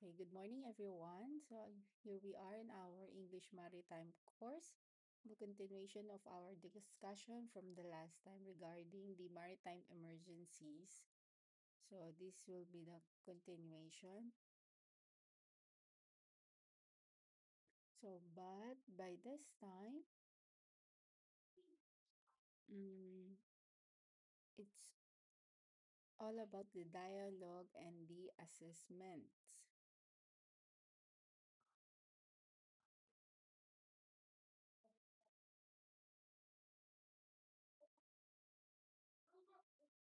Okay, good morning everyone. So here we are in our English Maritime course, the continuation of our discussion from the last time regarding the maritime emergencies. So this will be the continuation. So, but by this time, it's all about the dialogue and the assessments.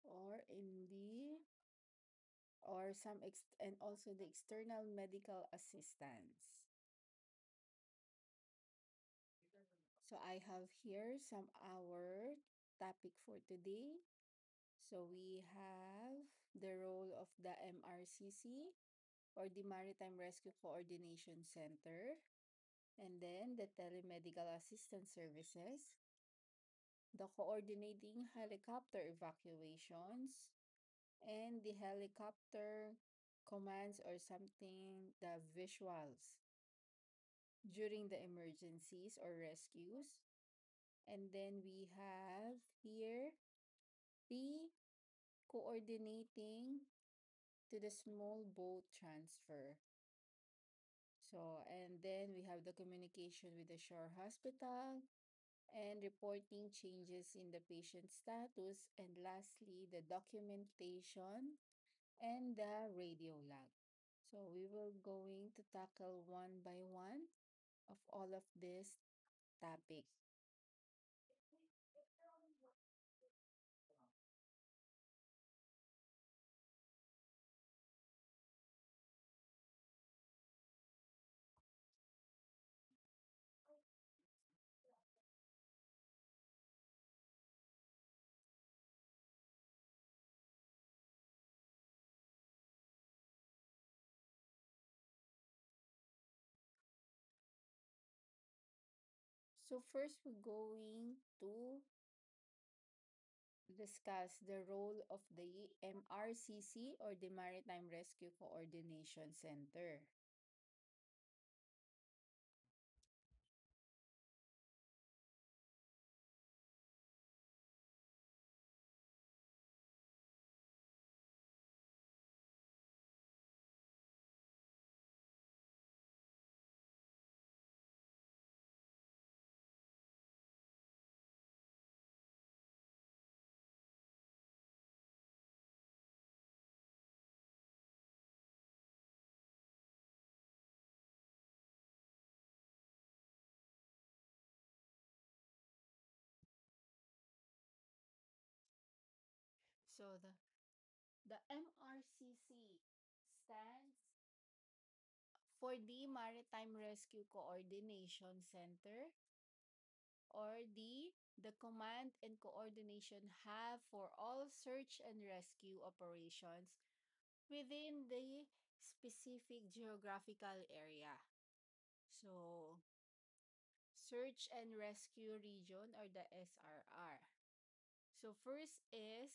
Or in the or some and also the external medical assistance. So I have here some our topic for today. So we have the role of the MRCC or the Maritime Rescue Coordination Center, and then the telemedical assistance services, the coordinating helicopter evacuations, and the helicopter commands or something, the visuals during the emergencies or rescues. And then we have here the coordinating to the small boat transfer. So, and then we have the communication with the shore hospital and reporting changes in the patient status. And lastly, the documentation and the radio log. So we will going to tackle one by one of all of these topics. So first we're going to discuss the role of the MRCC or the Maritime Rescue Coordination Center. So the MRCC stands for the Maritime Rescue Coordination Center, or the command and coordination hub for all search and rescue operations within the specific geographical area. So, search and rescue region or the SRR. So, first is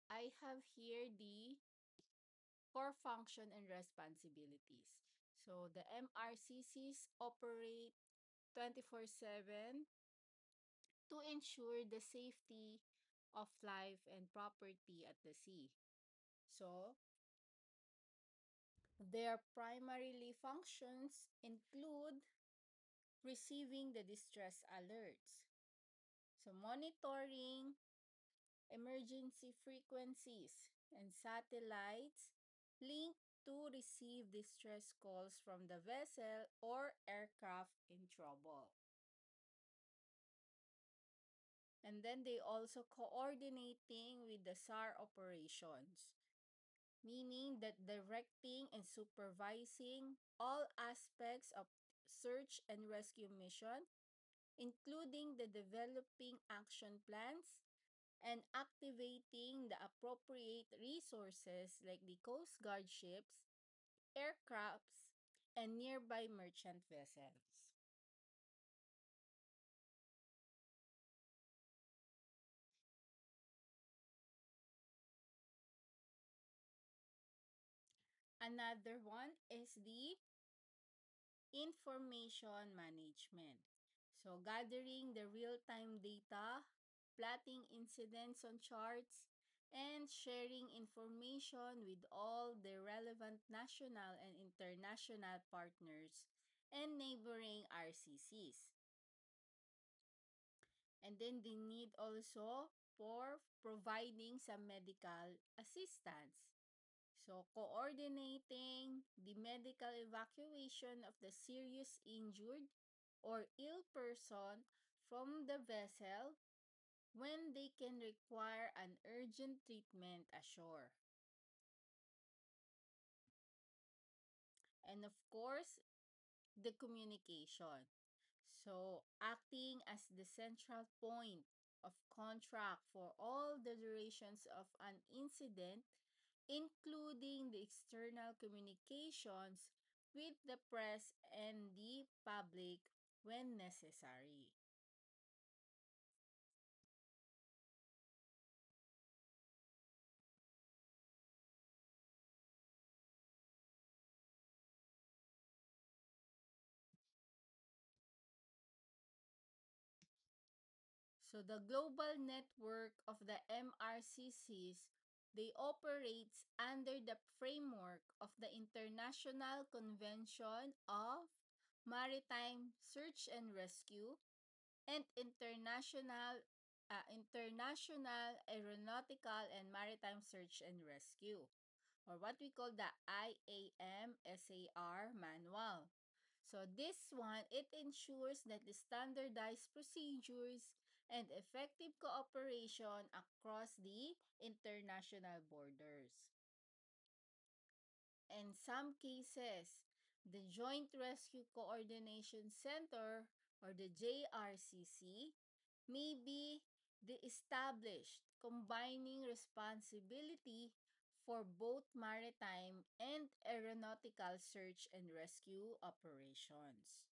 I have here the core function and responsibilities. So, the MRCCs operate 24/7 to ensure the safety of life and property at the sea. So, their primarily functions include receiving the distress alerts, so monitoring emergency frequencies and satellites linked to receive distress calls from the vessel or aircraft in trouble. And then they also coordinating with the SAR operations, meaning that directing and supervising all aspects of search and rescue mission, including the developing action plans and activating the appropriate resources like the Coast Guard ships, aircrafts, and nearby merchant vessels. Another one is the information management. So, gathering the real-time data, plotting incidents on charts, and sharing information with all the relevant national and international partners and neighboring RCCs. And then they need also for providing some medical assistance. So, coordinating the medical evacuation of the serious injured or ill person from the vessel when they can require an urgent treatment ashore. And of course, the communication. So, acting as the central point of contract for all the durations of an incident, including the external communications with the press and the public when necessary. So the global network of the MRCCs, they operates under the framework of the International Convention of Maritime Search and Rescue and International Aeronautical and Maritime Search and Rescue, or what we call the IAM SAR manual. So this one, it ensures that the standardized procedures and effective cooperation across the international borders. In some cases, the Joint Rescue Coordination Center or the JRCC may be the established, combining responsibility for both maritime and aeronautical search and rescue operations.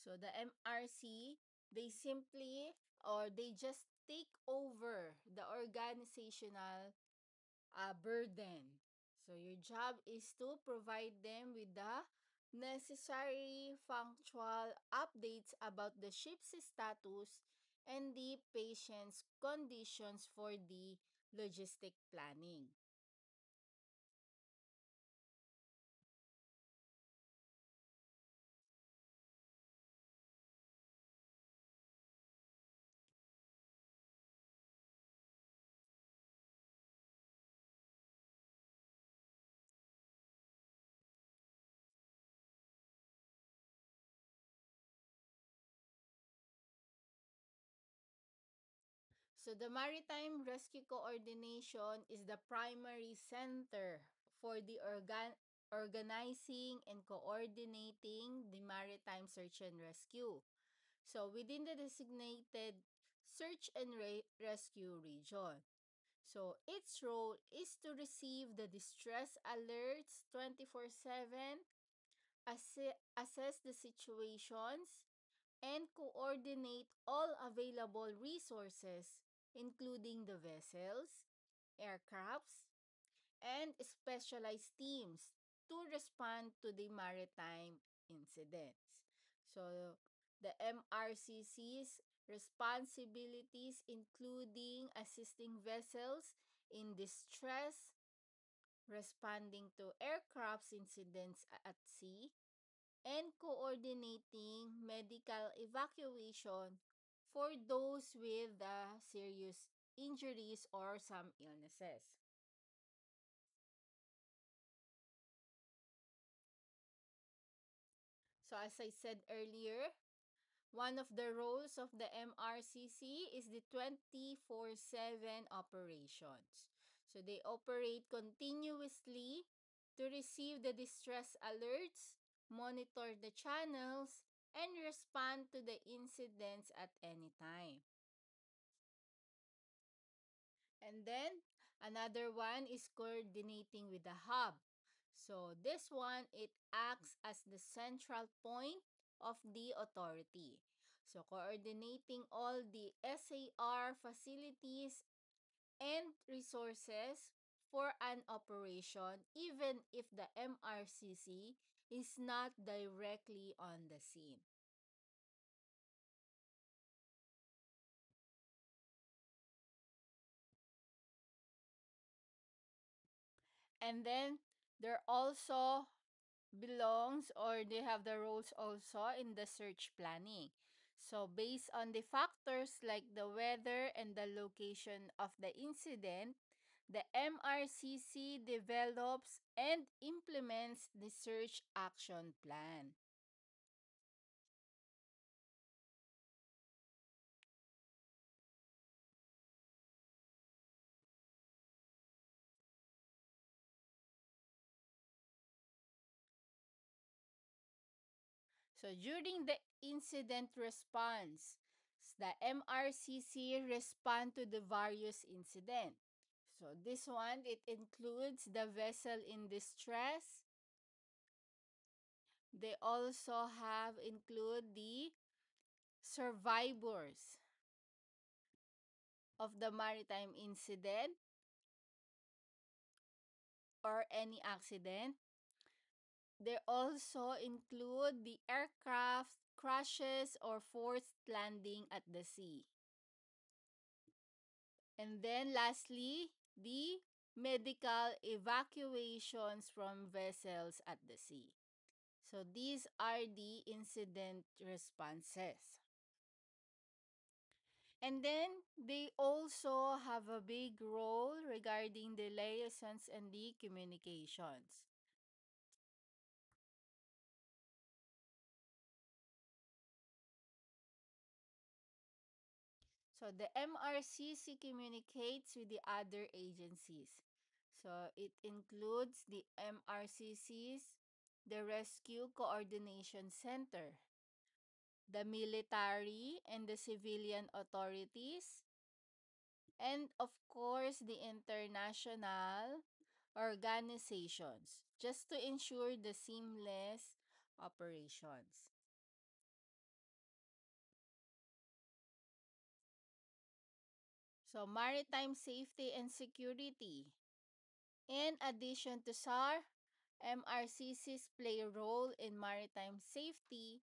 So the MRC, they simply or they just take over the organizational burden. So your job is to provide them with the necessary functional updates about the ship's status and the patient's conditions for the logistic planning. So the Maritime Rescue Coordination is the primary center for the organizing and coordinating the maritime search and rescue. So within the designated search and rescue region. So its role is to receive the distress alerts 24/7, assess the situations, and coordinate all available resources, including the vessels, aircrafts, and specialized teams to respond to the maritime incidents. So, the MRCC's responsibilities including assisting vessels in distress, responding to aircraft incidents at sea, and coordinating medical evacuation for those with serious injuries or some illnesses. So as I said earlier, one of the roles of the MRCC is the 24/7 operations. So they operate continuously to receive the distress alerts, monitor the channels, and respond to the incidents at any time. And then another one is coordinating with the hub. So this one, it acts as the central point of the authority. So coordinating all the SAR facilities and resources for an operation even if the MRCC is not directly on the scene. And then there also belongs or they have the roles also in the search planning. So based on the factors like the weather and the location of the incident, the MRCC develops and implements the search action plan. So during the incident response, the MRCC respond to the various incident. So this one, it includes the vessel in distress. They also have include the survivors of the maritime incident or any accident. They also include the aircraft crashes or forced landing at the sea. And then lastly, the medical evacuations from vessels at the sea. So these are the incident responses. And then they also have a big role regarding the liaisons and the communications. So the MRCC communicates with the other agencies. So it includes the MRCCs, the Rescue Coordination Center, the military and the civilian authorities, and of course the international organizations, just to ensure the seamless operations. So maritime safety and security. In addition to SAR, MRCCs play a role in maritime safety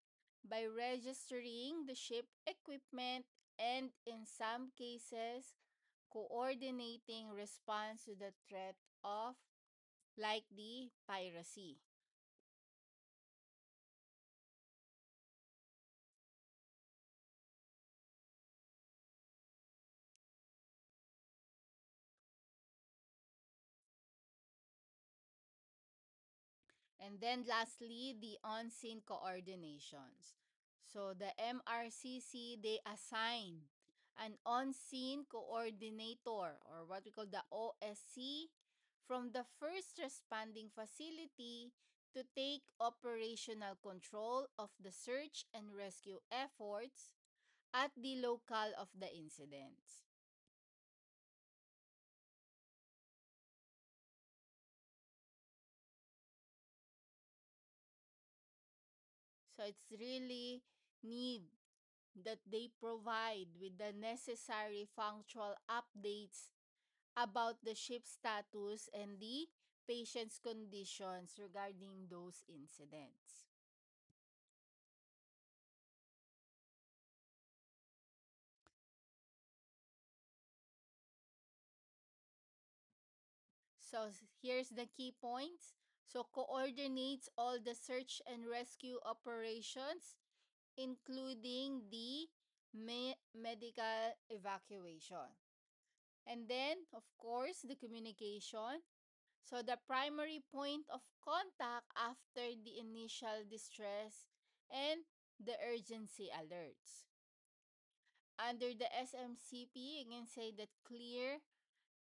by registering the ship equipment and, in some cases, coordinating response to the threat of like the piracy. And then lastly, the on-scene coordinations. So the MRCC, they assign an on-scene coordinator or what we call the OSC from the first responding facility to take operational control of the search and rescue efforts at the locale of the incidents. So it's really need that they provide with the necessary functional updates about the ship status and the patient's conditions regarding those incidents. So here's the key points. So coordinates all the search and rescue operations, including the medical evacuation. And then, of course, the communication. So the primary point of contact after the initial distress and the urgency alerts. Under the SMCP, you can say that clear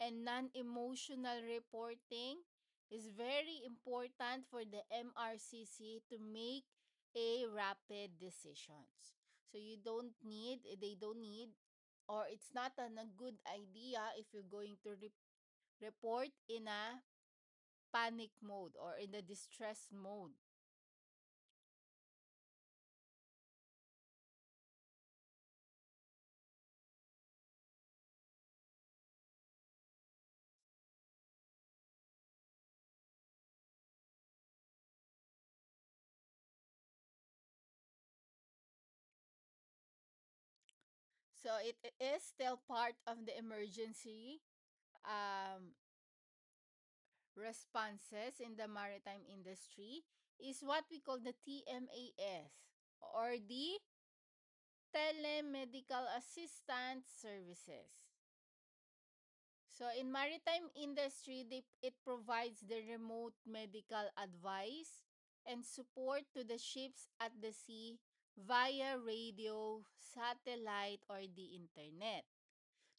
and non-emotional reporting is very important for the MRCC to make a rapid decisions. So they don't need, or it's not a good idea if you're going to report in a panic mode or in the distress mode. So it is still part of the emergency um, responses in the maritime industry is what we call the TMAS or the telemedical assistant services. So in maritime industry, it provides the remote medical advice and support to the ships at the sea via radio, satellite, or the internet.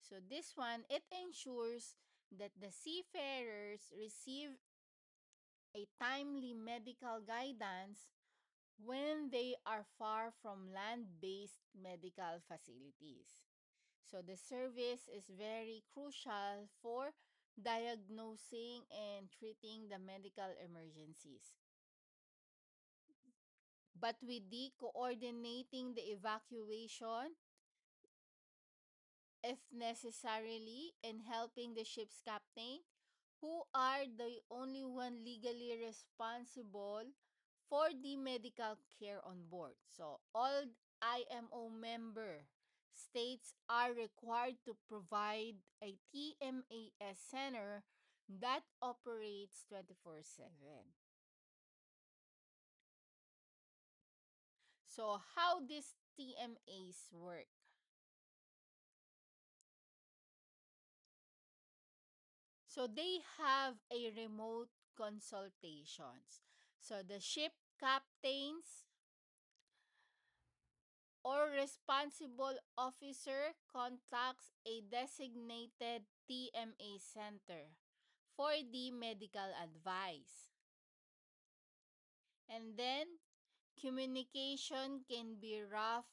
So this one, it ensures that the seafarers receive a timely medical guidance when they are far from land-based medical facilities. So the service is very crucial for diagnosing and treating the medical emergencies. But with the coordinating the evacuation, if necessarily, and helping the ship's captain, who are the only one legally responsible for the medical care on board. So all IMO member states are required to provide a TMAS center that operates 24/7. So how these TMAs work? So they have a remote consultations. So the ship captains or responsible officer contacts a designated TMA center for the medical advice. And then communication can be rough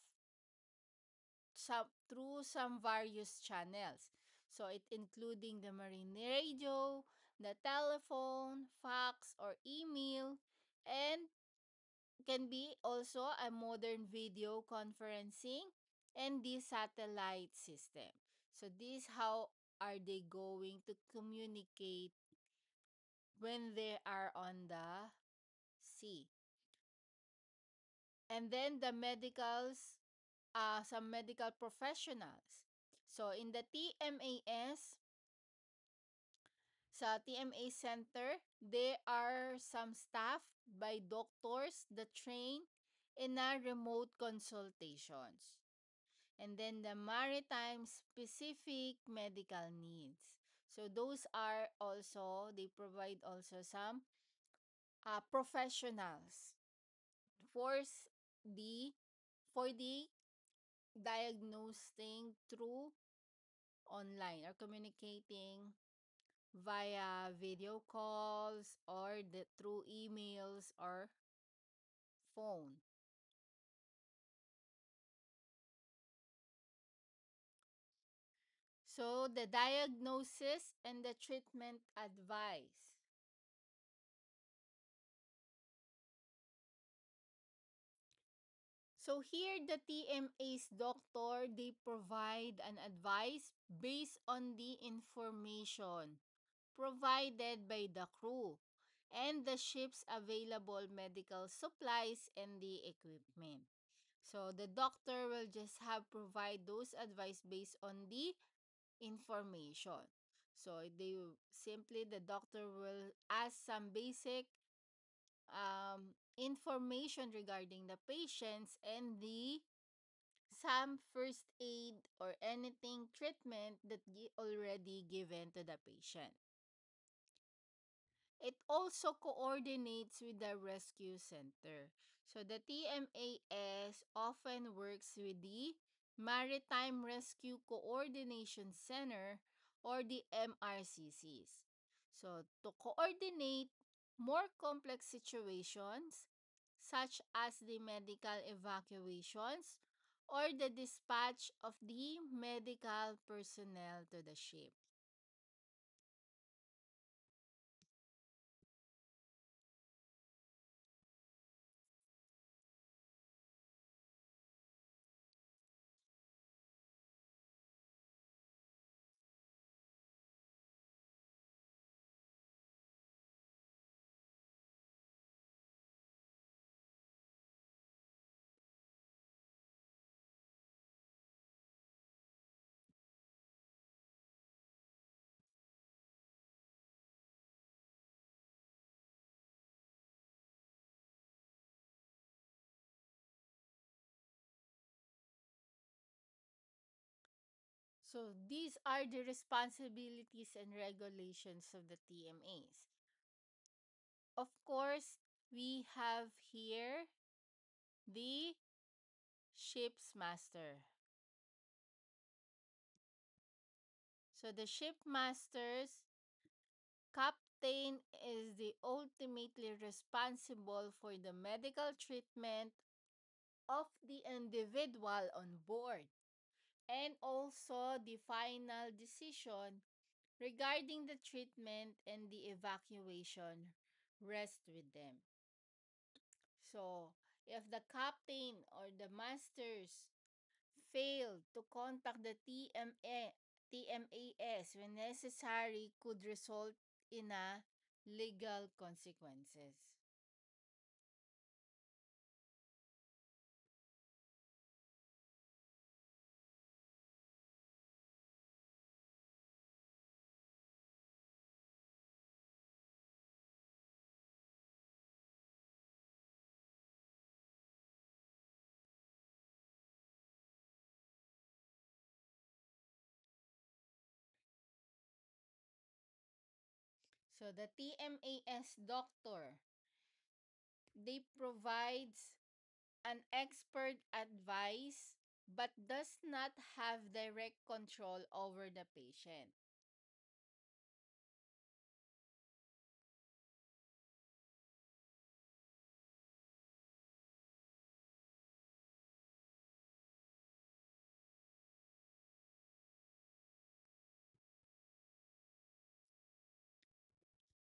through some various channels. So it including the marine radio, the telephone, fax or email, and can be also a modern video conferencing and the satellite system. So this how are they going to communicate when they are on the sea. And then the medicals, some medical professionals. So in the TMAS, sa TMA center, there are some staff by doctors that train in a remote consultations. And then the maritime specific medical needs. So those are also, they provide also some professionals for the for the diagnosing through online or communicating via video calls or through emails or phone. So the diagnosis and the treatment advice. So here the TMA's doctor, they provide an advice based on the information provided by the crew and the ship's available medical supplies and the equipment. So the doctor will just have provide those advice based on the information. So the doctor will ask some basic information regarding the patients and the some first aid or anything treatment that already given to the patient. It also coordinates with the rescue center. So the TMAS often works with the Maritime Rescue Coordination Center or the MRCCs. So to coordinate more complex situations such as the medical evacuations or the dispatch of the medical personnel to the ship. So these are the responsibilities and regulations of the TMAs. Of course, we have here the ship's master. So the shipmaster's captain is the ultimately responsible for the medical treatment of the individual on board and also the final decision regarding the treatment and the evacuation rests with them. So, if the captain or the masters fail to contact the TMAS when necessary could result in a legal consequences. So the TMAS doctor, they provides an expert advice but does not have direct control over the patient.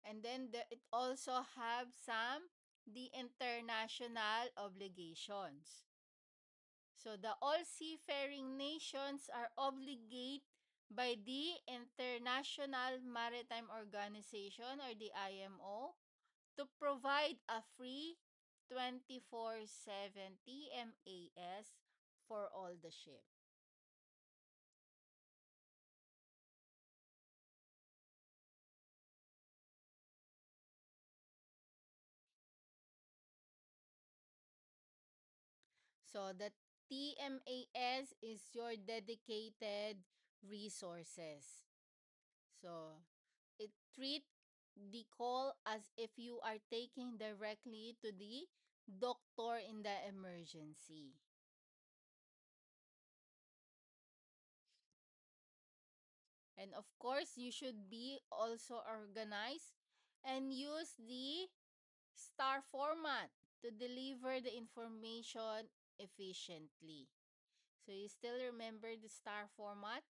And then it also have some the international obligations. So the all seafaring nations are obligated by the International Maritime Organization or the IMO to provide a free 24/7 TMAS for all the ship. So the TMAS is your dedicated resources. So it treat the call as if you are taking directly to the doctor in the emergency. And of course, you should be also organized and use the star format to deliver the information efficiently. So you still remember the star format?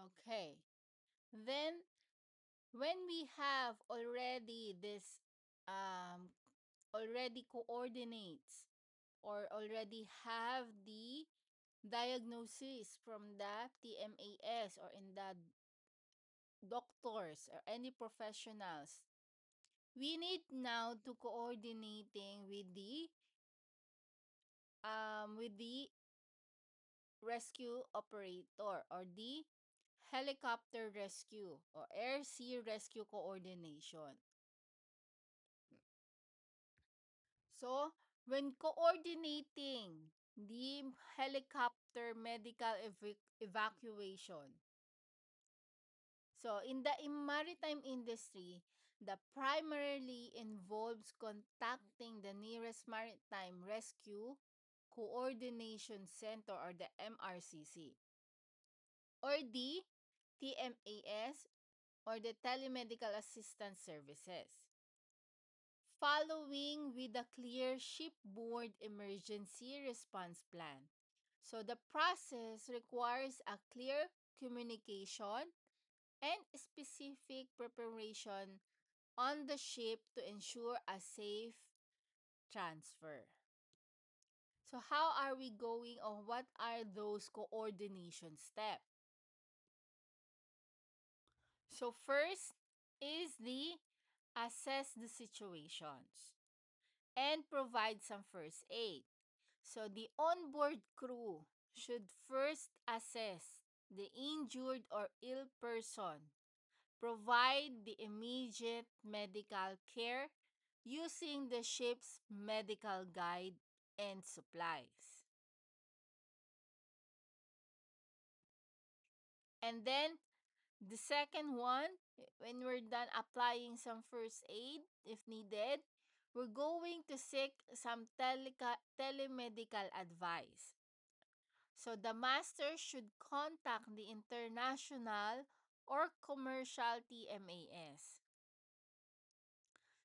Okay. Then when we have already this um already coordinates or already have the diagnosis from the TMAS or in the doctors or any professionals, we need now to coordinating with the rescue operator or the helicopter rescue or air sea rescue coordination. So, when coordinating the helicopter medical evacuation, so in the maritime industry, the primarily involves contacting the nearest maritime rescue coordination center or the MRCC or the TMAS or the telemedical assistance services. Following with a clear shipboard emergency response plan. So the process requires a clear communication and specific preparation on the ship to ensure a safe transfer. So how are we going, or what are those coordination steps? So first is the assess the situations and provide some first aid. So the onboard crew should first assess the injured or ill person, provide the immediate medical care using the ship's medical guide and supplies. And then the second one, when we're done applying some first aid, if needed, we're going to seek some telemedical advice. So the master should contact the international or commercial TMAS.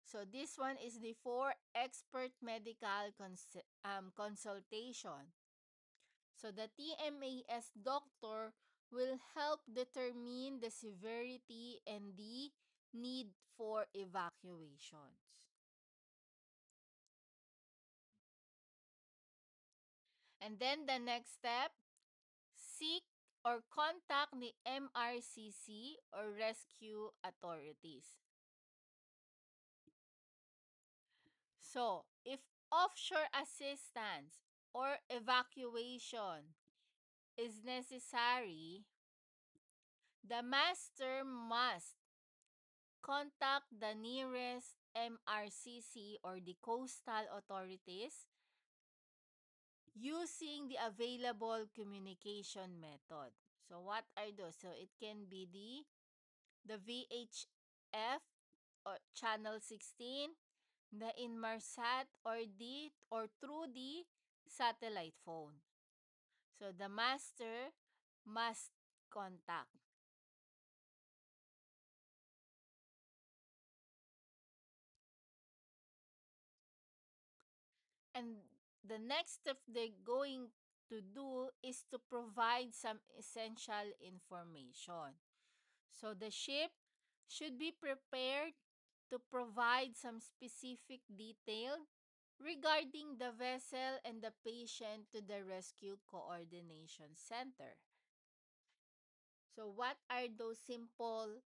So this one is the for expert medical consultation. So the TMAS doctor will help determine the severity and the need for evacuations. And then the next step, seek or contact the MRCC or rescue authorities. So, if offshore assistance or evacuation is necessary, the master must contact the nearest MRCC or the coastal authorities using the available communication method. So what are those? So it can be the VHF or channel 16, the Inmarsat or through the satellite phone. So the master must contact. And the next step they're going to do is to provide some essential information. So the ship should be prepared to provide some specific detail regarding the vessel and the patient to the Rescue Coordination Center. So what are those simple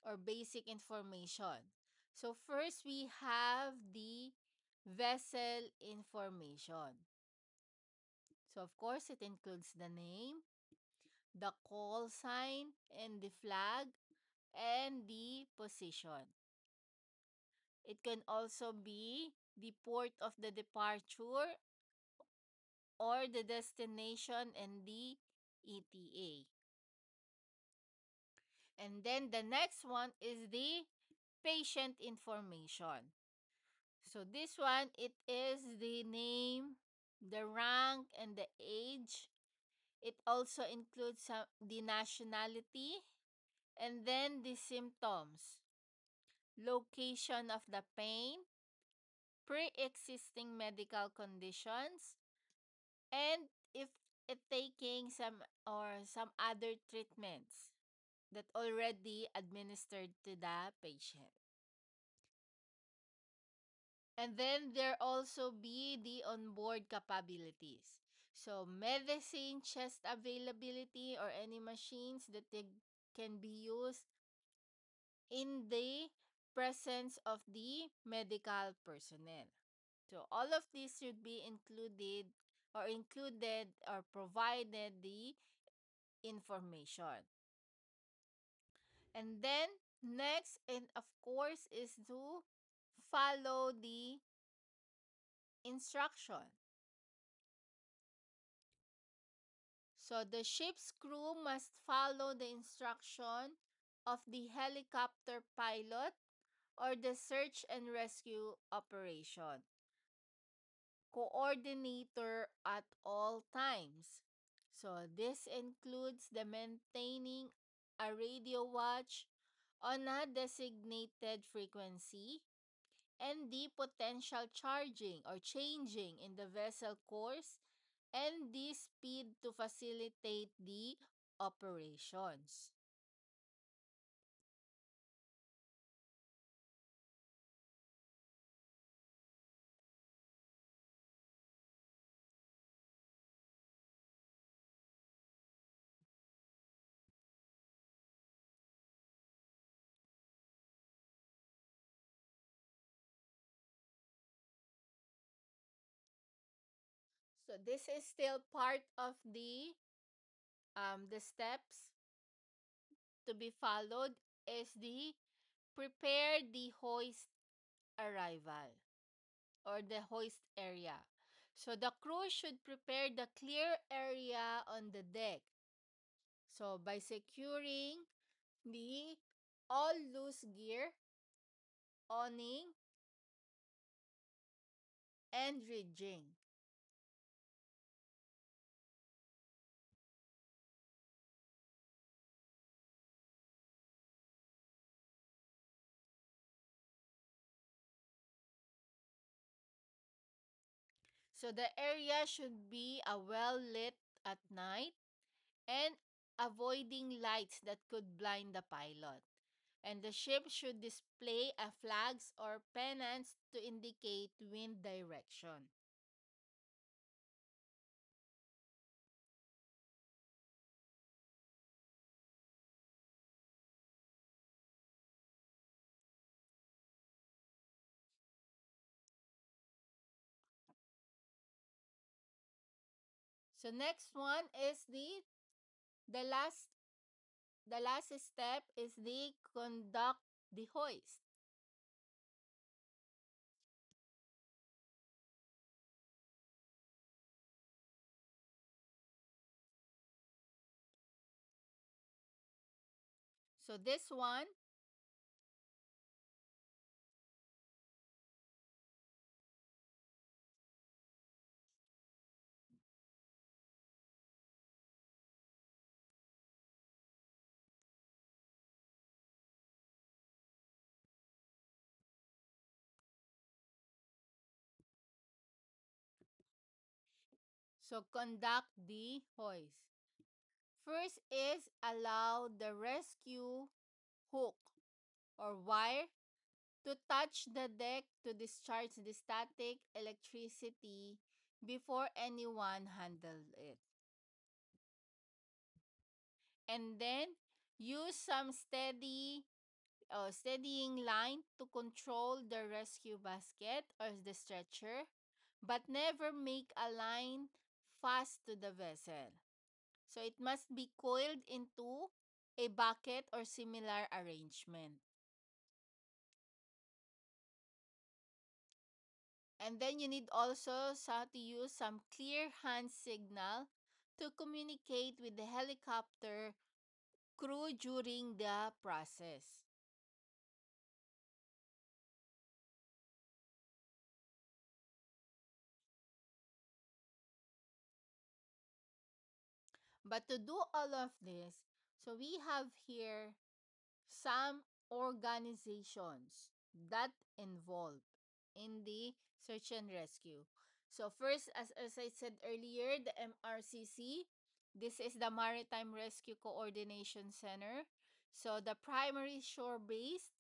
or basic information? So first we have the vessel information. So of course it includes the name, the call sign and the flag, and the position. It can also be the port of the departure or the destination and the ETA. And then the next one is the patient information. So this one, it is the name, the rank, and the age. It also includes the nationality and then the symptoms, location of the pain, pre-existing medical conditions, and if it taking some other treatments that already administered to the patient. And then there also be the onboard capabilities. So medicine chest availability or any machines that they can be used in the presence of the medical personnel. So all of these should be included or provided the information. And then next, and of course, is to follow the instruction. So the ship's crew must follow the instruction of the helicopter pilot or the search and rescue operation coordinator at all times. So this includes the maintaining a radio watch on a designated frequency and the potential charging or changing in the vessel course and the speed to facilitate the operations. So this is still part of the steps to be followed is the prepare the hoist arrival or the hoist area. So the crew should prepare the clear area on the deck. So by securing the all loose gear, awning, and rigging. So the area should be well lit at night and avoiding lights that could blind the pilot. And the ship should display a flags or pennants to indicate wind direction. So next one is the last the last step is the conduct the hoist. So this one, so conduct the hoist. First is allow the rescue hook or wire to touch the deck to discharge the static electricity before anyone handled it. And then use some steadying line to control the rescue basket or the stretcher, but never make a line fast to the vessel. So it must be coiled into a bucket or similar arrangement. And then you need also to use some clear hand signal to communicate with the helicopter crew during the process. But to do all of this, so we have here some organizations that involved in the search and rescue. So first, as I said earlier, the MRCC, this is the Maritime Rescue Coordination Center. So the primary shore-based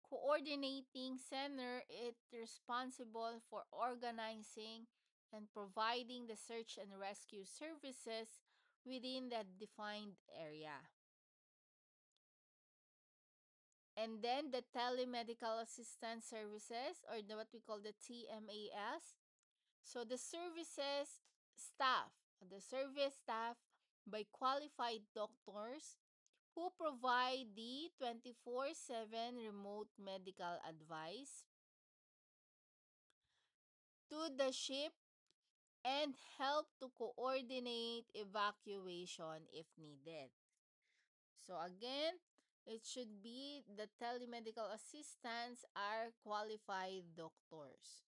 coordinating center is responsible for organizing and providing the search and rescue services within the defined area. And then the telemedical assistance services, or what we call the TMAS. So the service staff by qualified doctors who provide the 24/7 remote medical advice to the ship and help to coordinate evacuation if needed. So again, it should be the telemedical assistants are qualified doctors.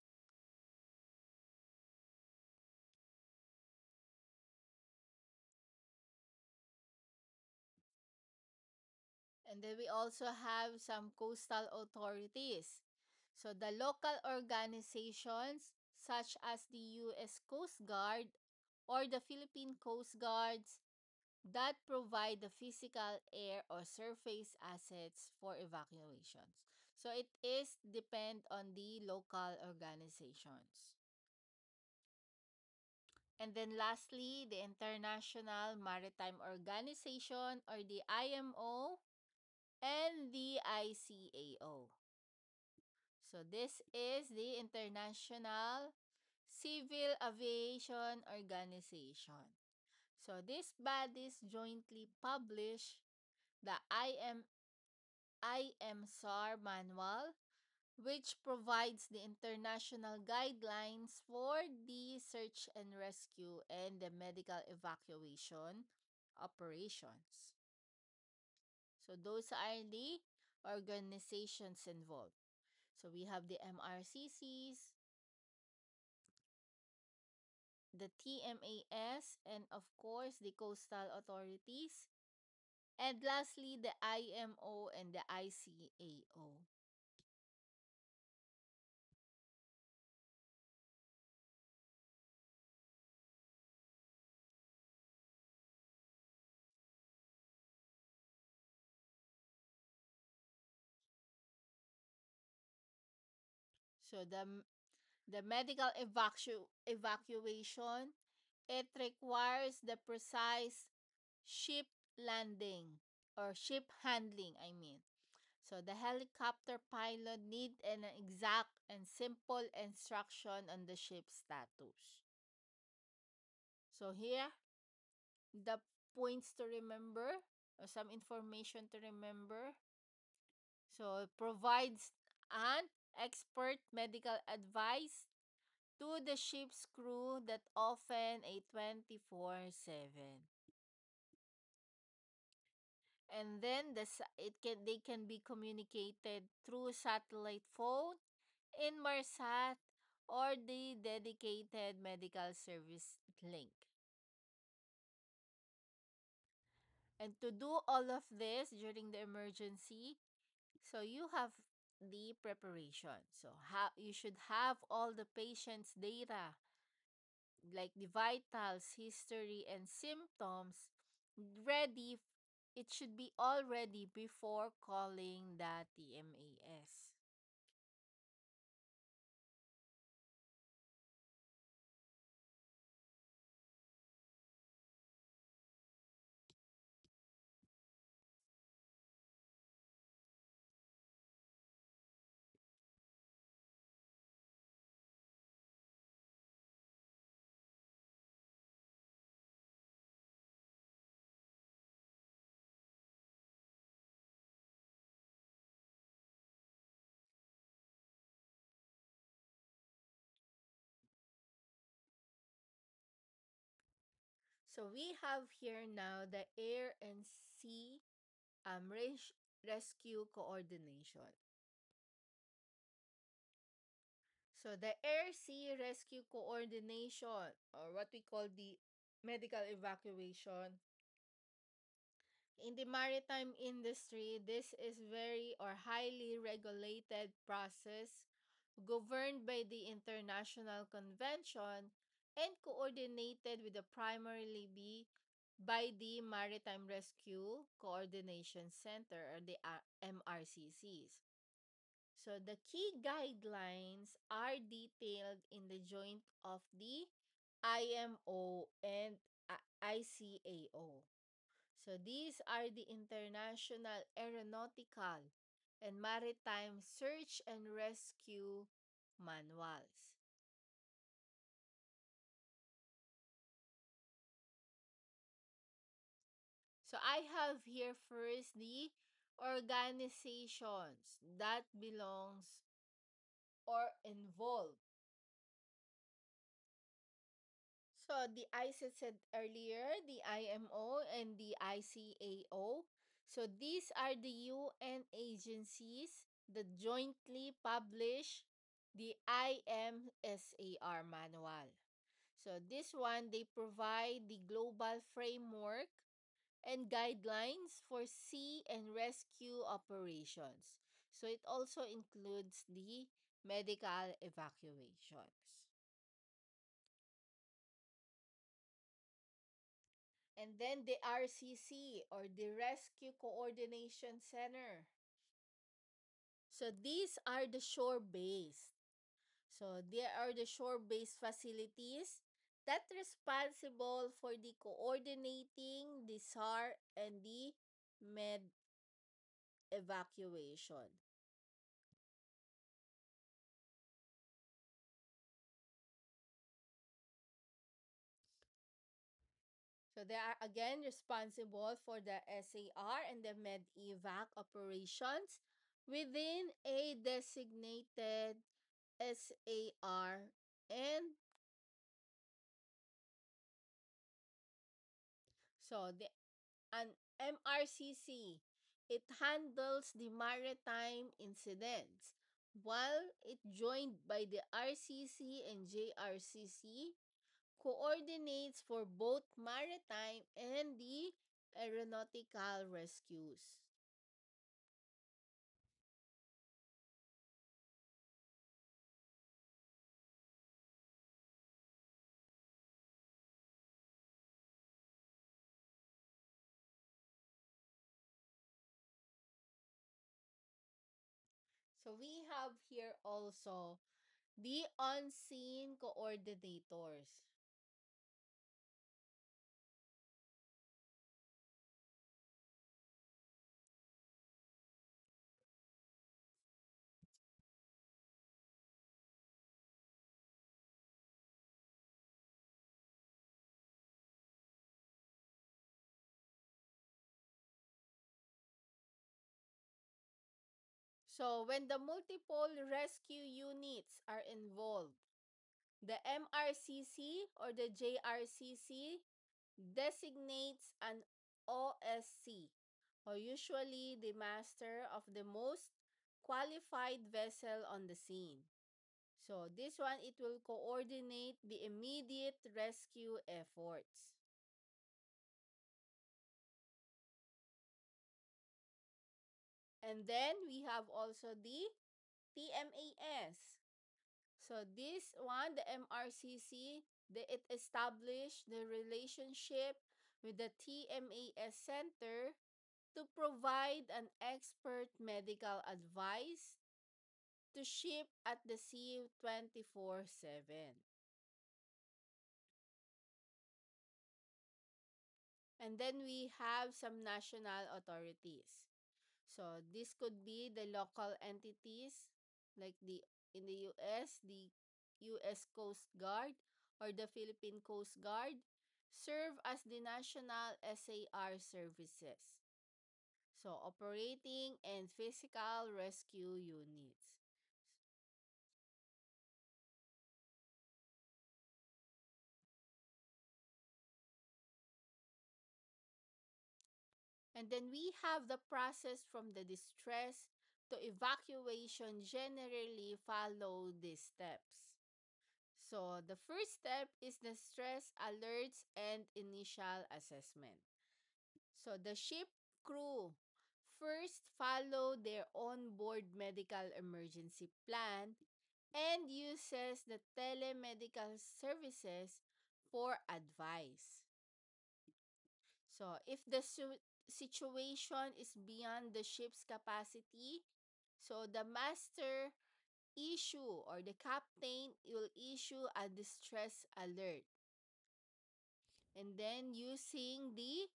And then we also have some coastal authorities. So the local organizations such as the U.S. Coast Guard or the Philippine Coast Guards that provide the physical air or surface assets for evacuations. So it is depend on the local organizations. And then lastly, the International Maritime Organization or the IMO and the ICAO. So this is the International Civil Aviation Organization. So these bodies jointly publish the IMSAR manual, which provides the international guidelines for the search and rescue and the medical evacuation operations. So those are the organizations involved. So we have the MRCCs, the TMAS, and of course the coastal authorities, and lastly the IMO and the ICAO. So the medical evacuation, it requires the precise ship landing or ship handling, I mean. So the helicopter pilot need an exact and simple instruction on the ship status. So here, the points to remember or some information to remember. So it provides an expert medical advice to the ship's crew that often a 24/7. And then they can be communicated through satellite phone, Inmarsat, or the dedicated medical service link. And to do all of this during the emergency, so you have the preparation. So you should have all the patient's data, like the vitals, history, and symptoms ready. It should be all ready before calling the TMAS. So we have here now the air and sea rescue coordination. So the air sea rescue coordination, or what we call the medical evacuation, in the maritime industry, this is very or highly regulated process governed by the international convention and coordinated with the primarily be by the Maritime Rescue Coordination Center or the MRCCs. So the key guidelines are detailed in the joint of the IMO and ICAO. So these are the International Aeronautical and Maritime Search and Rescue Manuals. So I have here first the organizations that belongs or involved. So I said earlier, the IMO and the ICAO. So these are the UN agencies that jointly publish the IMSAR manual. So this one, they provide the global framework and guidelines for sea and rescue operations. So it also includes the medical evacuations. And then the RCC or the Rescue Coordination Center. So these are the shore-based. So they are the shore-based facilities that responsible for the coordinating the SAR and the med evacuation. So they are again responsible for the SAR and the med-evac operations within a designated SAR, and so the an MRCC, it handles the maritime incidents, while it joined by the RCC and JRCC coordinates for both maritime and the aeronautical rescues. So we have here also the on-scene coordinators. So when the multiple rescue units are involved, the MRCC or the JRCC designates an OSC, or usually the master of the most qualified vessel on the scene. So this one, it will coordinate the immediate rescue efforts. And then we have also the TMAS. So this one, the MRCC, it established the relationship with the TMAS Center to provide an expert medical advice to ship at the sea 24/7. And then we have some national authorities. So this could be the local entities like the in the US, the US Coast Guard or the Philippine Coast Guard serve as the national SAR services. So operating and physical rescue units. And then we have the process from the distress to evacuation generally follow these steps. So the first step is the stress alerts and initial assessment. So the ship crew first follow their onboard medical emergency plan and uses the telemedical services for advice. So if the situation is beyond the ship's capacity, so the master issue or the captain will issue a distress alert. And then using the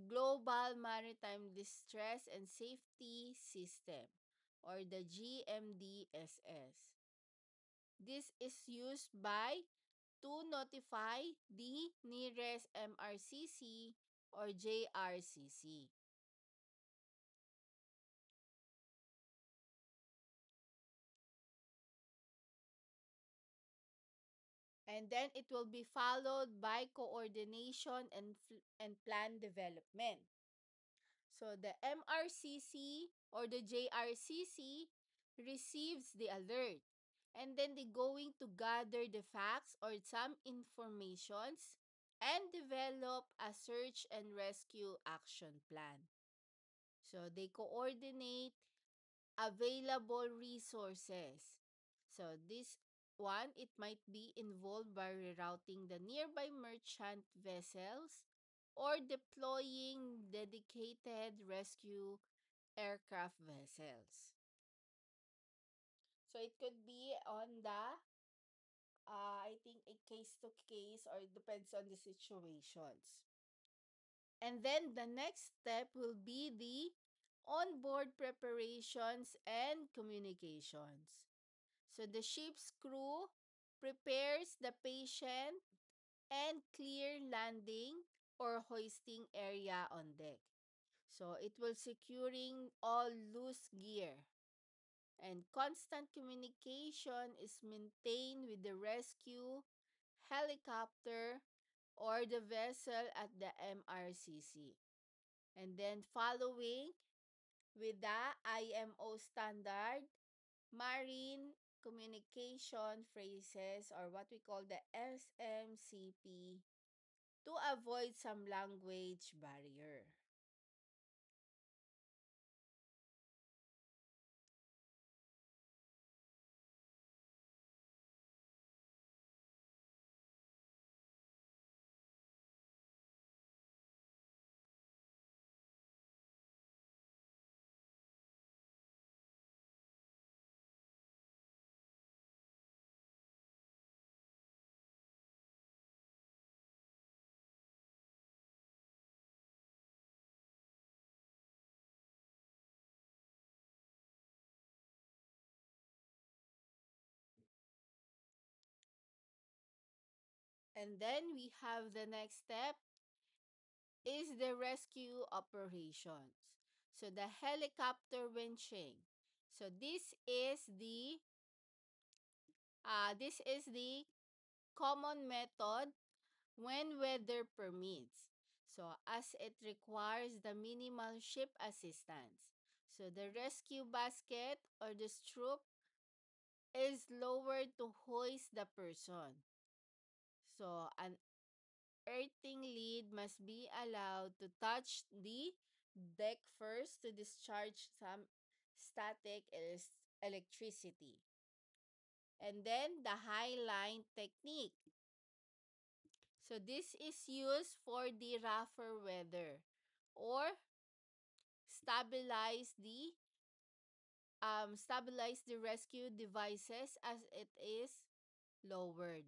Global Maritime Distress and Safety System or the GMDSS. This is used by to notify the nearest MRCC or JRCC. And then it will be followed by coordination and plan development. So the MRCC or the JRCC receives the alert, and then they going to gather the facts or some informations and develop a search and rescue action plan. So they coordinate available resources. So this one, it might be involved by rerouting the nearby merchant vessels or deploying dedicated rescue aircraft vessels. So it could be on the, I think, a case to case or it depends on the situations. And then the next step will be the onboard preparations and communications. So the ship's crew prepares the patient and clear landing or hoisting area on deck. So it will securing all loose gear. And constant communication is maintained with the rescue helicopter or the vessel at the MRCC. And then following with the IMO standard, marine communication phrases or what we call the SMCP to avoid some language barrier. And then we have the next step is the rescue operations. So the helicopter winching. So this is the common method when weather permits. So as it requires the minimal ship assistance. So the rescue basket or the stroop is lowered to hoist the person. So an earthing lead must be allowed to touch the deck first to discharge some static electricity. And then the high line technique. So this is used for the rougher weather or stabilize the rescue devices as it is lowered.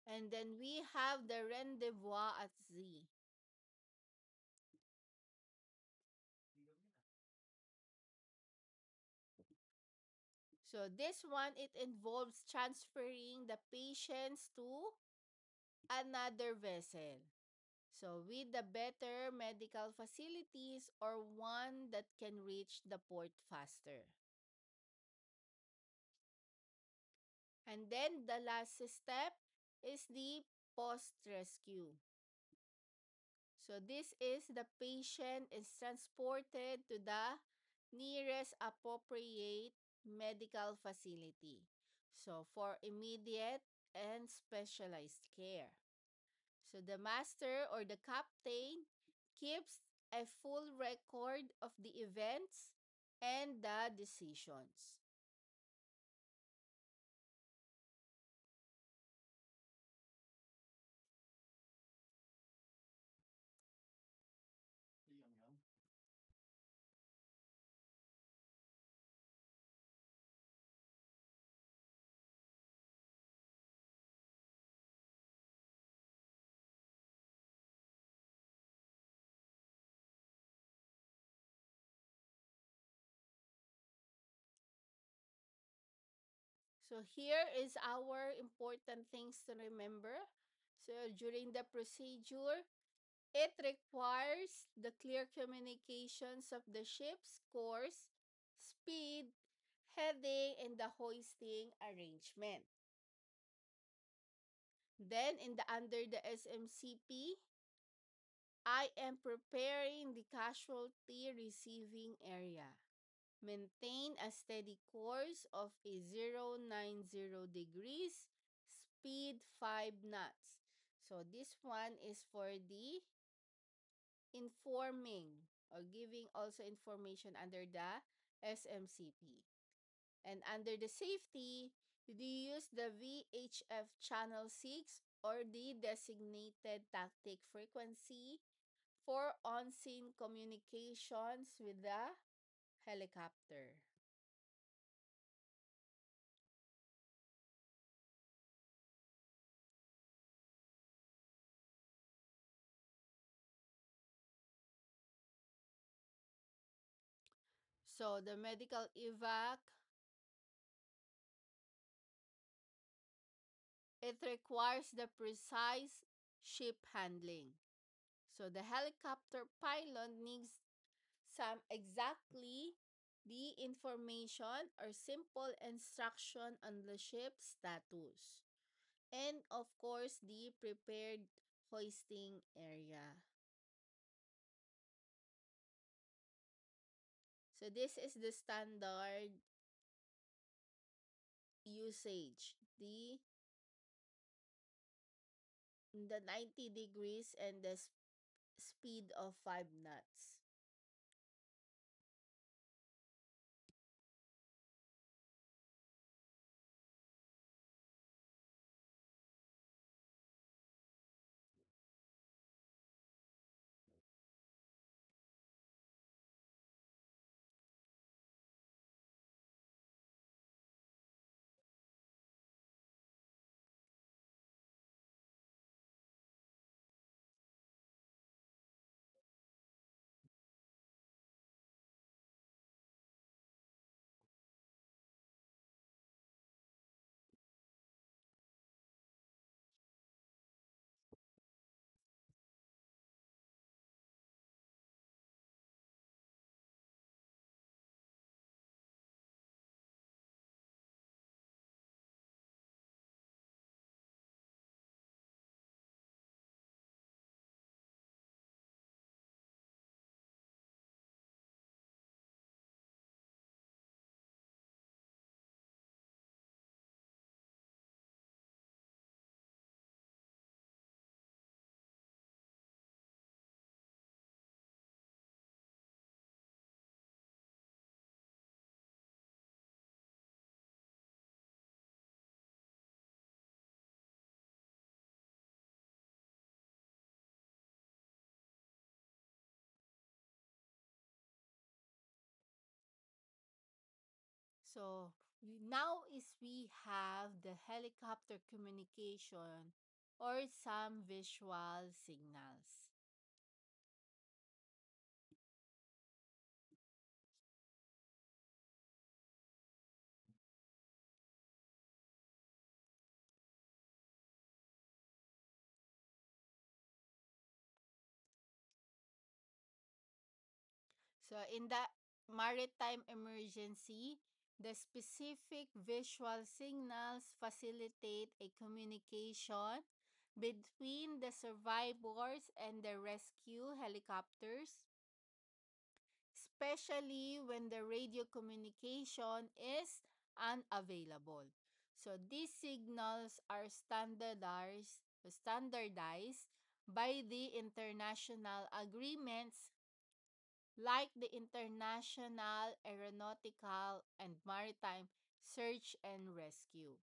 And then we have the rendezvous at Z. So this one, it involves transferring the patients to another vessel. So with the better medical facilities or one that can reach the port faster. And then the last step is the post-rescue. So this is the patient is transported to the nearest appropriate medical facility. So for immediate and specialized care. So the master or the captain keeps a full record of the events and the decisions. So here is our important things to remember. So during the procedure, it requires the clear communications of the ship's course, speed, heading, and the hoisting arrangement. Then in the under the SMCP, I am preparing the casualty receiving area. Maintain a steady course of a 090 degrees, speed 5 knots. So this one is for the informing or giving also information under the SMCP. And under the safety, you use the VHF channel 6 or the designated tactic frequency for on-scene communications with the helicopter. So the medical evac, it requires the precise ship handling. So the helicopter pilot needs some exactly the information or simple instruction on the ship status. And of course, the prepared hoisting area. So this is the standard usage. The 90 degrees and the speed of 5 knots. So now is we have the helicopter communication or some visual signals. So in the maritime emergency, the specific visual signals facilitate a communication between the survivors and the rescue helicopters, especially when the radio communication is unavailable. So these signals are standardized by the international agreements like the International Aeronautical and Maritime Search and Rescue.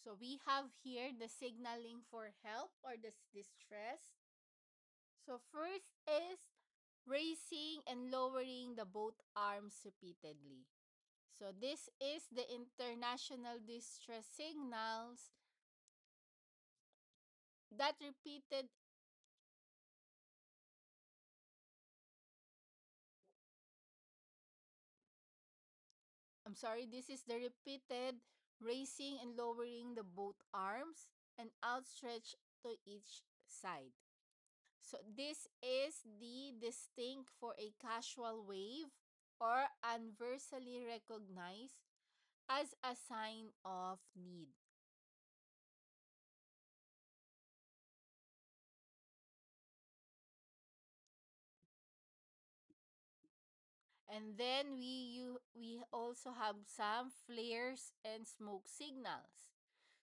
So we have here the signaling for help or the distress. So first is raising and lowering the both arms repeatedly. So this is the international distress signals that repeated I'm sorry, this is the repeated raising and lowering the both arms and outstretched to each side. So this is the distinct for a casual wave or universally recognized as a sign of need. And then we also have some flares and smoke signals.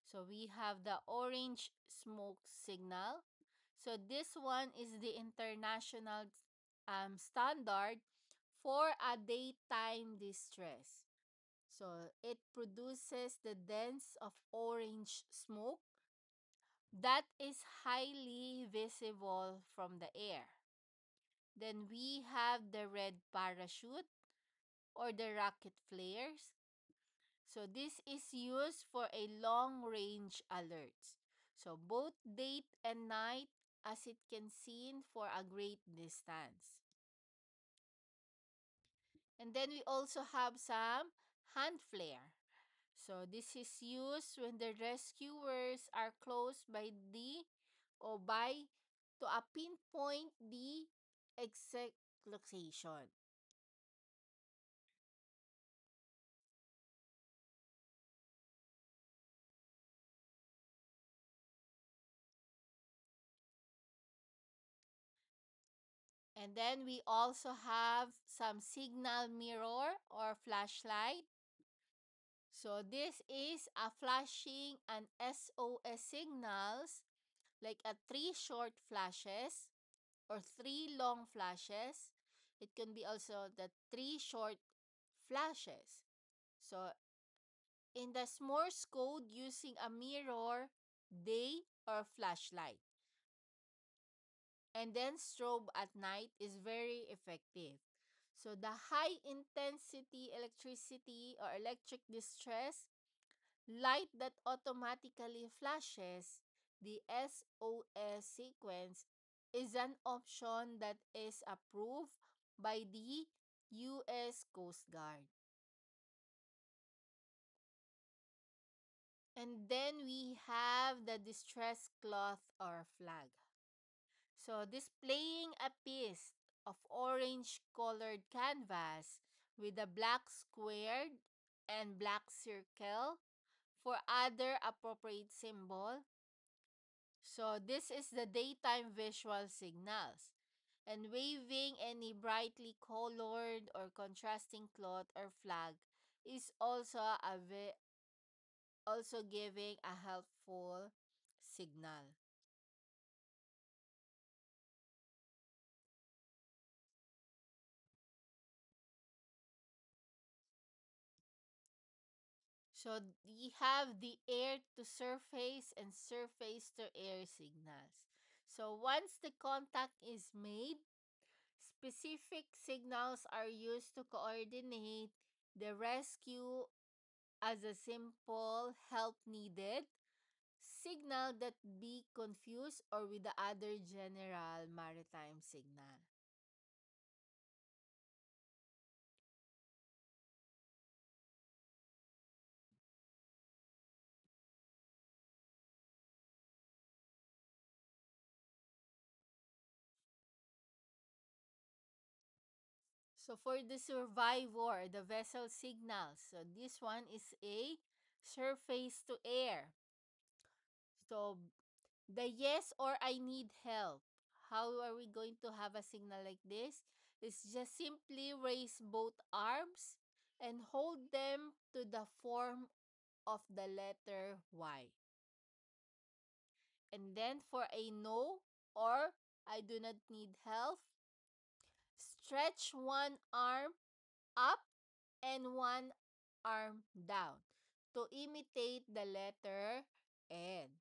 So we have the orange smoke signal. So this one is the international standard for a daytime distress. So it produces the dense of orange smoke that is highly visible from the air. Then we have the red parachute or the rocket flares. So this is used for a long range alerts. So both date and night as it can seen for a great distance. And then we also have some hand flare. So this is used when the rescuers are close by the or by to a pinpoint the exact location. And then we also have some signal mirror or flashlight. So this is a flashing an SOS signals like a three short flashes or three long flashes. It can be also the three short flashes. So in the Morse code using a mirror, day or flashlight. And then strobe at night is very effective. So the high intensity electricity or electric distress light that automatically flashes the SOS sequence is an option that is approved by the US Coast Guard. And then we have the distress cloth or flag. So displaying a piece of orange colored canvas with a black squared and black circle for other appropriate symbol. So this is the daytime visual signals. And waving any brightly colored or contrasting cloth or flag is also also giving a helpful signal. So we have the air to surface and surface to air signals. So once the contact is made, specific signals are used to coordinate the rescue as a simple help needed signal that be confused or with the other general maritime signal. So for the survivor, the vessel signals. So this one is a surface to air. So the yes or I need help. How are we going to have a signal like this? It's just simply raise both arms and hold them to the form of the letter Y. And then for a no or I do not need help, stretch one arm up and one arm down to imitate the letter N.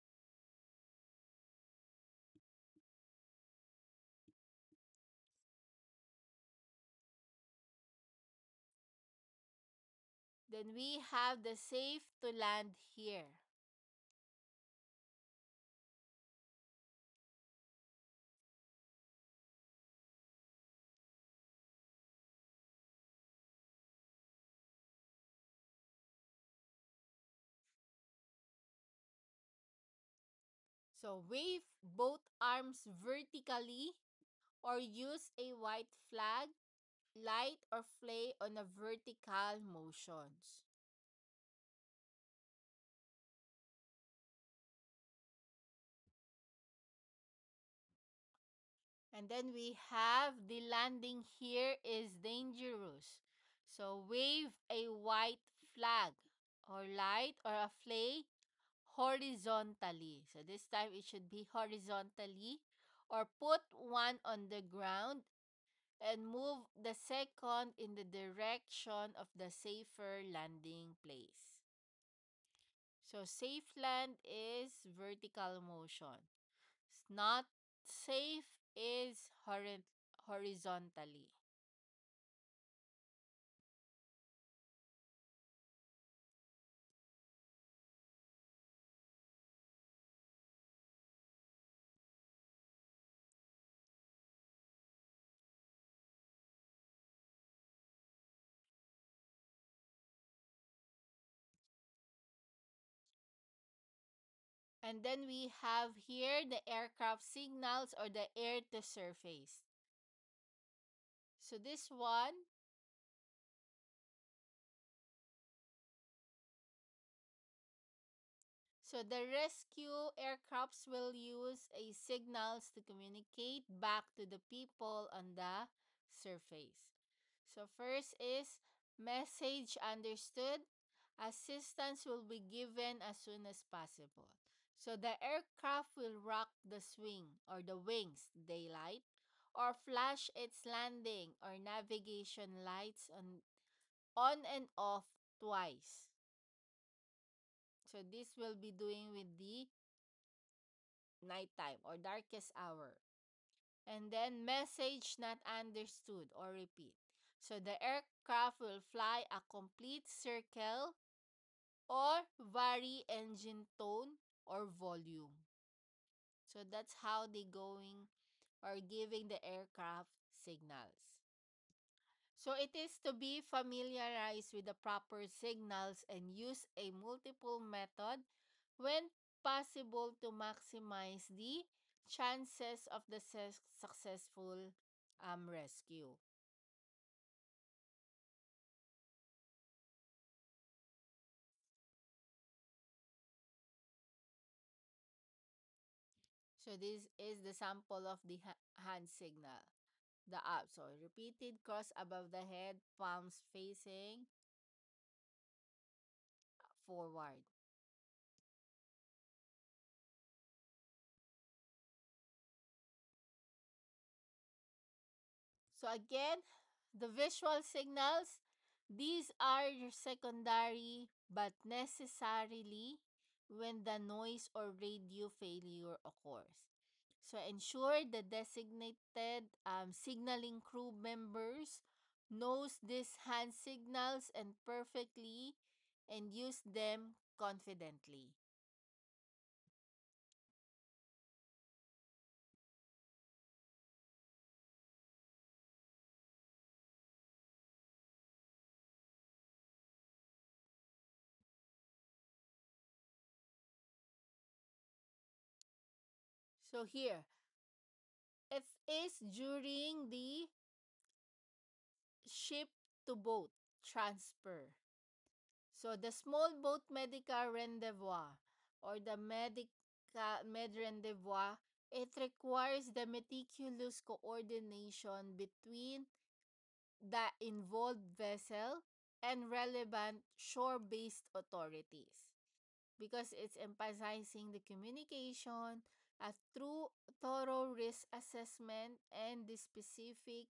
Then we have the safe to land here. So wave both arms vertically or use a white flag, light or flay on a vertical motions. And then we have the landing here is dangerous. So wave a white flag or light or a flag horizontally. So this time it should be horizontally, or put one on the ground and move the second in the direction of the safer landing place. So safe land is vertical motion. Not safe is horizontally. And then we have here the aircraft signals or the air to surface. So this one, so the rescue aircrafts will use a signals to communicate back to the people on the surface. So first is message understood. Assistance will be given as soon as possible. So the aircraft will rock the swing or the wings daylight, or flash its landing or navigation lights on and off twice. So this will be doing with the nighttime or darkest hour. And then message not understood or repeat. So the aircraft will fly a complete circle or vary engine tone or volume. So that's how they going or giving the aircraft signals. So it is to be familiarized with the proper signals and use a multiple method when possible to maximize the chances of the successful rescue. So this is the sample of the hand signal. The up. So repeated cross above the head, palms facing forward. So again, the visual signals, these are your secondary but necessarily when the noise or radio failure occurs. So ensure the designated signaling crew members knows these hand signals and perfectly and use them confidently. So here, it is during the ship to boat transfer. So the small boat medical rendezvous or the med rendezvous, it requires the meticulous coordination between the involved vessel and relevant shore-based authorities because it's emphasizing the communication, a true thorough risk assessment, and the specific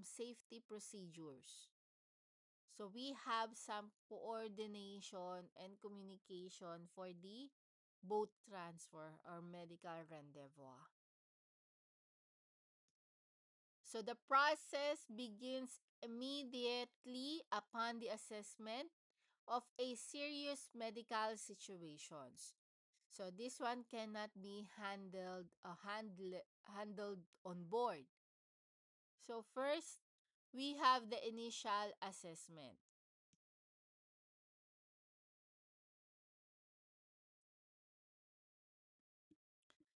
safety procedures. So we have some coordination and communication for the boat transfer or medical rendezvous. So the process begins immediately upon the assessment of a serious medical situations. So this one cannot be handled on board. So first, we have the initial assessment.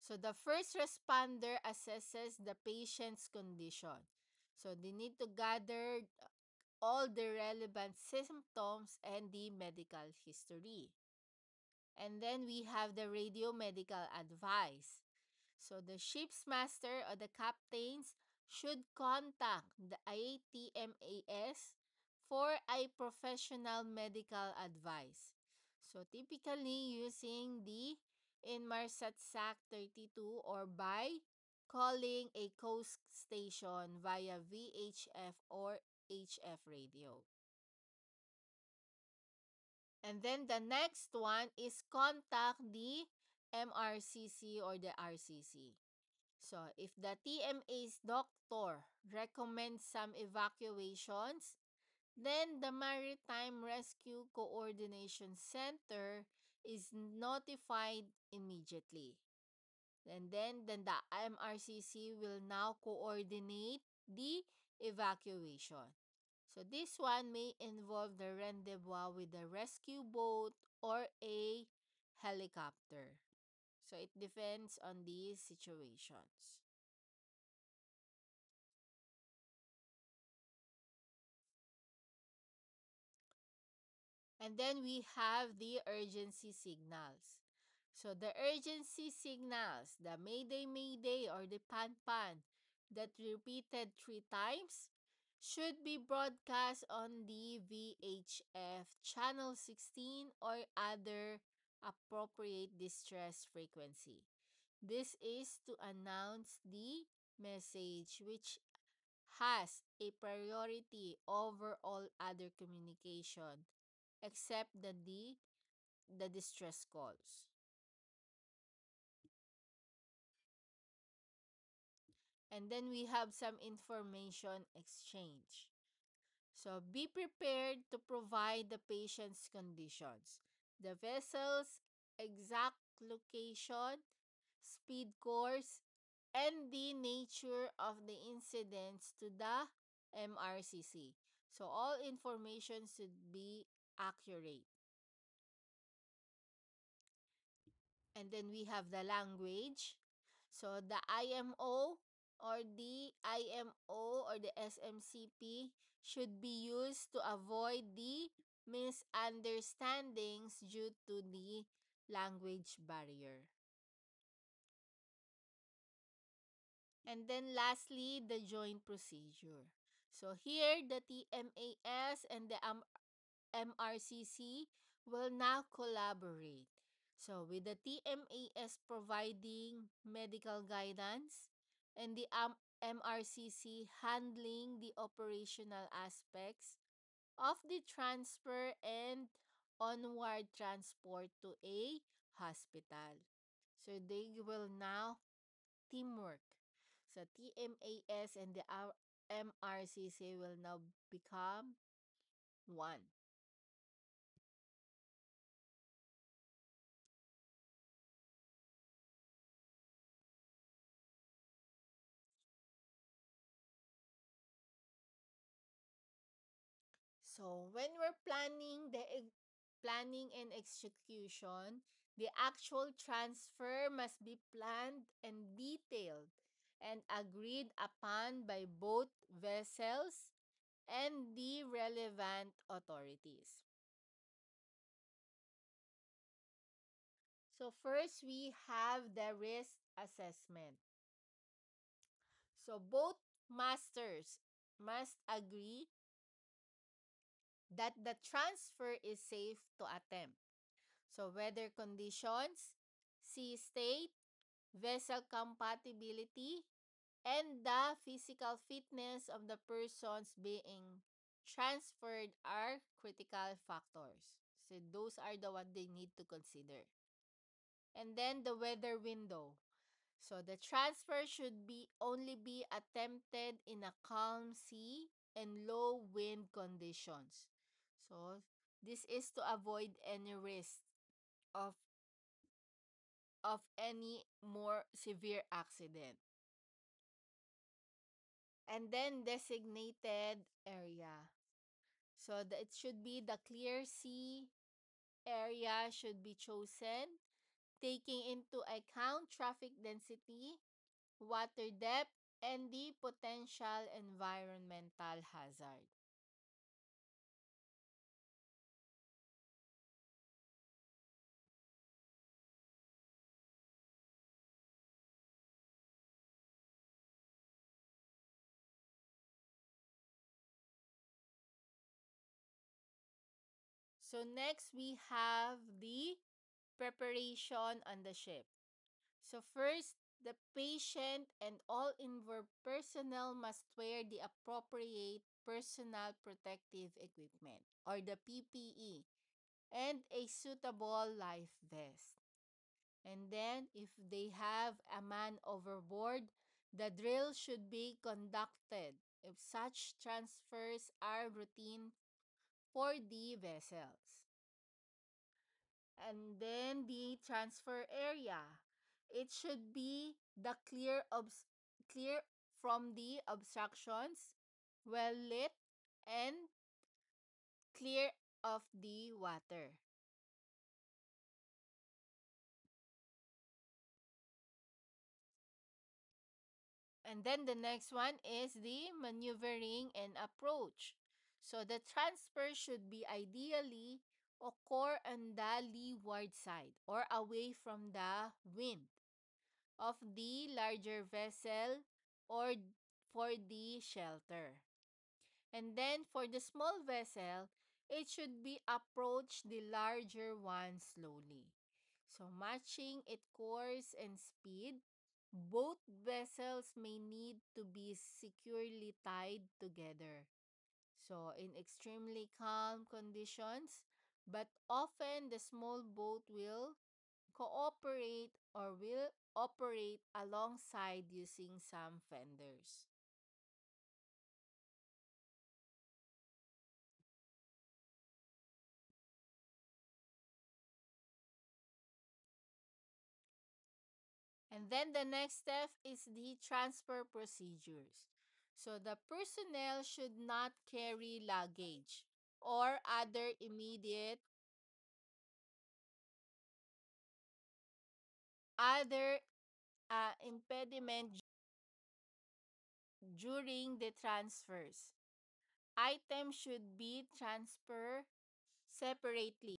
So the first responder assesses the patient's condition. So they need to gather all the relevant symptoms and the medical history. And then we have the radio medical advice. So the ship's master or the captains should contact the ATMAS for a professional medical advice. So typically using the Inmarsat SAC 32 or by calling a coast station via VHF or HF radio. And then the next one is contact the MRCC or the RCC. So, if the TMA's doctor recommends some evacuations, then the Maritime Rescue Coordination Center is notified immediately. And then the MRCC will now coordinate the evacuation. So this one may involve the rendezvous with a rescue boat or a helicopter. So it depends on these situations. And then we have the urgency signals. So the urgency signals, the Mayday Mayday or the Pan Pan that repeated 3 times should be broadcast on the VHF channel 16 or other appropriate distress frequency. This is to announce the message which has a priority over all other communication except the distress calls. And then we have some information exchange. So be prepared to provide the patient's conditions, the vessel's exact location, speed course, and the nature of the incidents to the MRCC. So all information should be accurate. And then we have the language. So the IMO or the SMCP should be used to avoid the misunderstandings due to the language barrier. And then lastly, the joint procedure. So here the TMAS and the MRCC will now collaborate. So, with the TMAS providing medical guidance and the MRCC handling the operational aspects of the transfer and onward transport to a hospital. So, they will now teamwork. So, TMAS and the MRCC will now become one. So when we're planning and execution, the actual transfer must be planned and detailed and agreed upon by both vessels and the relevant authorities. So first we have the risk assessment. So both masters must agree that the transfer is safe to attempt. So weather conditions, sea state, vessel compatibility, and the physical fitness of the persons being transferred are critical factors. So those are the what they need to consider. And then the weather window. So the transfer should be only be attempted in a calm sea and low wind conditions. So this is to avoid any risk of any more severe accident. And then designated area. So it should be the clear sea area should be chosen, taking into account traffic density, water depth, and the potential environmental hazard. So next we have the preparation on the ship. So first, the patient and all involved personnel must wear the appropriate personal protective equipment or the PPE and a suitable life vest. And then if they have a man overboard, the drill should be conducted if such transfers are routine for the vessels. And then the transfer area. It should be the clear from the obstructions, well lit, and clear of the water. And then the next one is the maneuvering and approach. So the transfer should be ideally occur on the leeward side or away from the wind of the larger vessel or for the shelter. And then for the small vessel, it should be approach the larger one slowly. So matching its course and speed, both vessels may need to be securely tied together. So in extremely calm conditions, but often the small boat will cooperate or will operate alongside using some fenders. And then the next step is the transfer procedures. So the personnel should not carry luggage or other impediment during the transfers. Items should be transferred separately.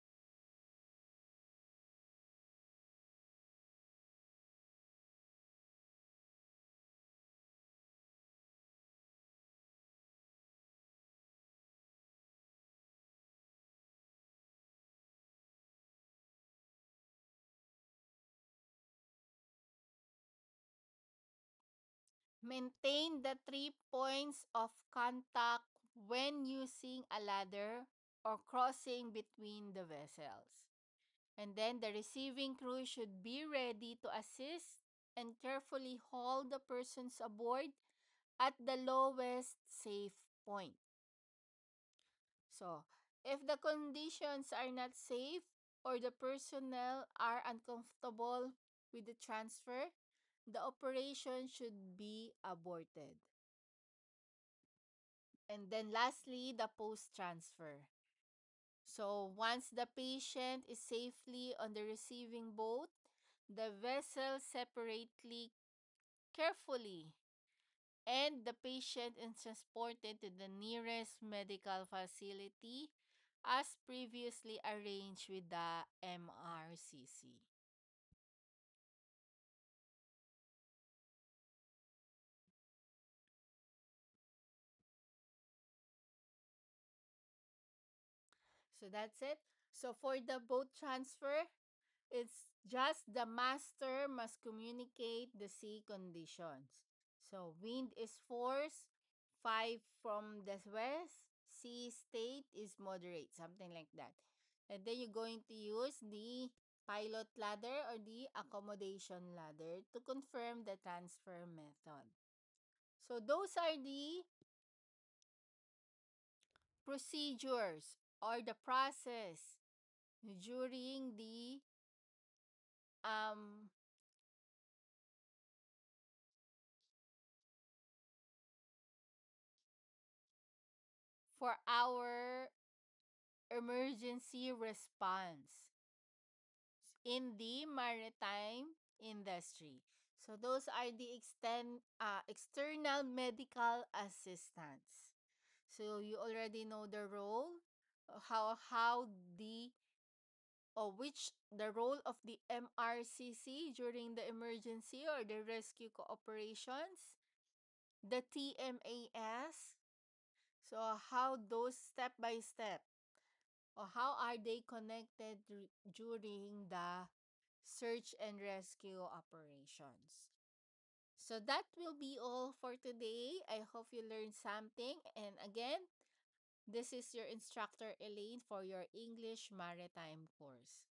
Maintain the 3 points of contact when using a ladder or crossing between the vessels. And then the receiving crew should be ready to assist and carefully haul the persons aboard at the lowest safe point. So, if the conditions are not safe or the personnel are uncomfortable with the transfer, the operation should be aborted. And then lastly, the post-transfer. So once the patient is safely on the receiving boat, the vessel separately carefully and the patient is transported to the nearest medical facility as previously arranged with the MRCC. So that's it. So for the boat transfer, it's just the master must communicate the sea conditions. So wind is force 5 from the west, sea state is moderate, something like that. And then you're going to use the pilot ladder or the accommodation ladder to confirm the transfer method. So those are the procedures or the process during the um for our emergency response in the maritime industry. So those are the external medical assistants. So you already know the role, how the or which the role of the MRCC during the emergency or the rescue cooperations, the TMAS. So how those step by step or how are they connected during the search and rescue operations. So that will be all for today. I hope you learned something. And again, this is your instructor Elaine for your English Maritime course.